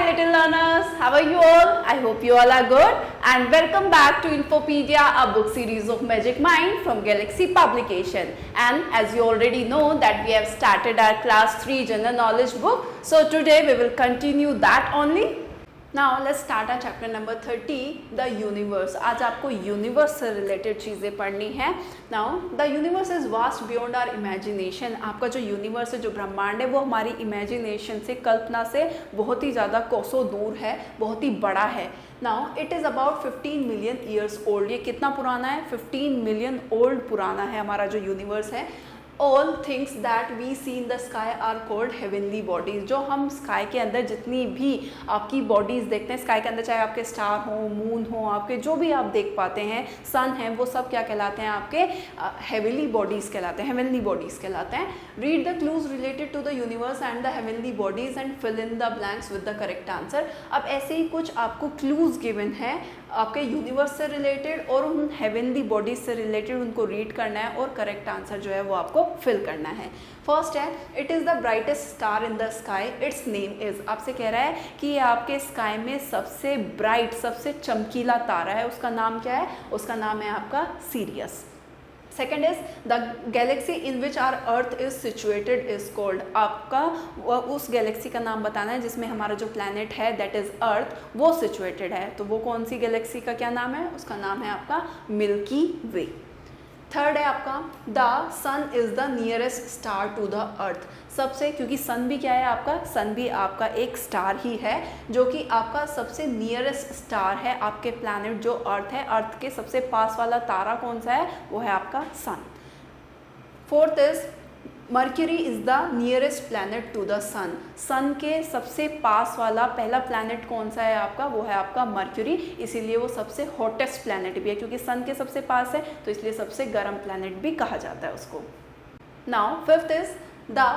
little learners, how are you all? I hope you all are good and welcome back to Infopedia, a book series of Magic Mind from Galaxy Publication. And as you already know that we have started our class 3 general knowledge book. So today we will continue that only. Now let's start our chapter number 30, the universe. आज आपको universe से related चीज़ें पढ़नी है. Now the universe is vast beyond our imagination. आपका जो universe है, जो ब्रह्मांड है, वो हमारी इमेजिनेशन से, कल्पना से बहुत ही ज़्यादा कोसों दूर है, बहुत ही बड़ा है. Now it is about 15 million years old. ये कितना पुराना है? 15 million old पुराना है हमारा जो यूनिवर्स है. All things that we see in the sky are called heavenly bodies. जो हम स्काई के अंदर जितनी भी आपकी बॉडीज़ देखते हैं स्काई के अंदर, चाहे आपके स्टार हो, मून हो, आपके जो भी आप देख पाते हैं, सन है, वो सब क्या कहलाते हैं? आपके हेवनली बॉडीज़ कहलाते हैं, हेवनली बॉडीज़ कहलाते हैं. Read the clues related to the universe and the heavenly bodies and fill in the blanks with the correct answer. अब ऐसे ही कुछ आपको क्लूज गिवन है आपके यूनिवर्स से रिलेटेड और उन हेवनली बॉडीज से रिलेटेड, उनको रीड करना है और करेक्ट आंसर जो है वो आपको फिल करना है. फर्स्ट है, it is the brightest star in the sky, it's name is. आपसे कह रहा है कि ये आपके स्काई में सबसे ब्राइट, सबसे चमकीला तारा है, उसका नाम क्या है? उसका नाम है आपका Sirius. Second is the galaxy in which our earth is situated is called. आपका उस गैलेक्सी का नाम बताना है जिसमें हमारा जो प्लैनेट है दैट इज अर्थ, वो सिचुएटेड है. तो वो कौन सी गैलेक्सी का क्या नाम है? उसका नाम है आपका मिल्की वे. थर्ड है आपका the sun is the nearest star to the earth. सबसे, क्योंकि सन भी क्या है आपका? सन भी आपका एक स्टार ही है जो कि आपका सबसे नियरेस्ट स्टार है. आपके प्लैनेट जो अर्थ है, अर्थ के सबसे पास वाला तारा कौन सा है? वो है आपका sun. Fourth is Mercury is the nearest planet to the sun. Sun के सबसे पास वाला पहला प्लैनेट कौन सा है आपका? वो है आपका मर्क्यूरी. इसीलिए वो सबसे हॉटेस्ट प्लैनेट भी है, क्योंकि सन के सबसे पास है तो इसलिए सबसे गर्म प्लैनेट भी कहा जाता है उसको. Now fifth is the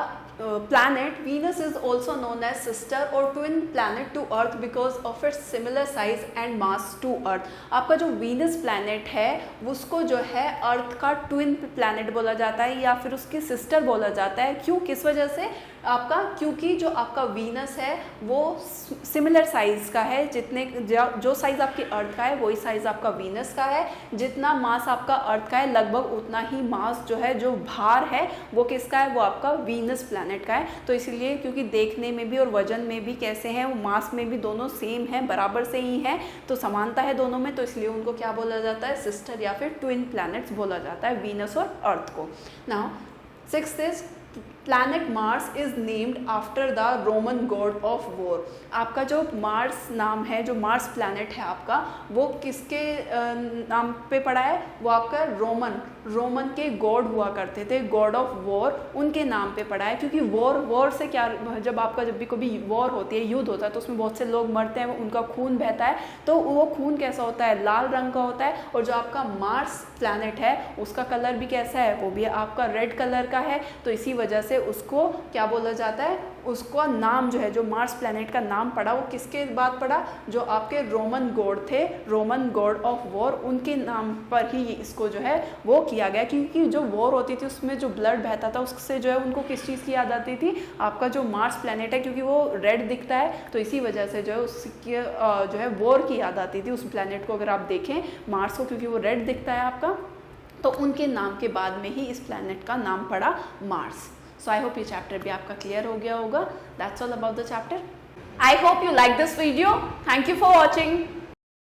planet Venus is also known as sister or twin planet to Earth because of its similar size and mass to Earth. आपका जो वीनस प्लैनेट है उसको जो है अर्थ का ट्विन प्लैनेट बोला जाता है या फिर उसकी सिस्टर बोला जाता है. क्यों, किस वजह से? आपका क्योंकि जो आपका वीनस है वो सिमिलर साइज़ का है, जितने जो साइज़ आपकी अर्थ का है वही साइज़ आपका वीनस का है. जितना मास आपका अर्थ का है लगभग उतना ही मास जो है, जो भार है, वो किसका है? वो आपका वीनस प्लैनेट का है. तो इसीलिए क्योंकि देखने में भी और वजन में भी कैसे हैं, वो मास में भी दोनों सेम है, बराबर से ही है, तो समानता है दोनों में, तो इसलिए उनको क्या बोला जाता है? सिस्टर या फिर ट्विन प्लैनेट्स बोला जाता है, वीनस और अर्थ को. Now sixth is planet Mars is named after the Roman God of war. आपका जो मार्स नाम है, जो मार्स प्लैनेट है आपका, वो किसके नाम पे पड़ा है? वो आपका रोमन के गॉड हुआ करते थे, गॉड ऑफ वॉर, उनके नाम पे पड़ा है. क्योंकि वॉर से क्या, जब भी कभी वॉर होती है, युद्ध होता है, तो उसमें बहुत से लोग मरते हैं, उनका खून बहता है, तो वो खून कैसा होता है? लाल रंग का होता है. और जो आपका मार्स प्लैनेट है उसका कलर भी कैसा है? वो भी आपका रेड कलर का है. तो इसी वजह से उसको क्या बोला जाता है? उसका नाम जो है, जो मार्स प्लैनेट का नाम पड़ा, वो किसके बाद पड़ा? जो आपके रोमन गॉड थे, रोमन गॉड ऑफ वॉर, उनके नाम पर ही इसको जो है वो किया गया. क्योंकि जो वॉर होती थी उसमें जो ब्लड बहता था उससे जो है उनको किस चीज़ की याद आती थी? आपका जो मार्स प्लैनेट है, क्योंकि वो रेड दिखता है, तो इसी वजह से जो है उसकी जो है वॉर की याद आती थी उस प्लैनेट को. अगर आप देखें मार्स को, क्योंकि वो रेड दिखता है आपका, तो उनके नाम के बाद में ही इस प्लैनेट का नाम पड़ा मार्स. So I hope ये चैप्टर भी आपका क्लियर हो गया होगा. That's all about the chapter. I hope you like this video. Thank you for watching.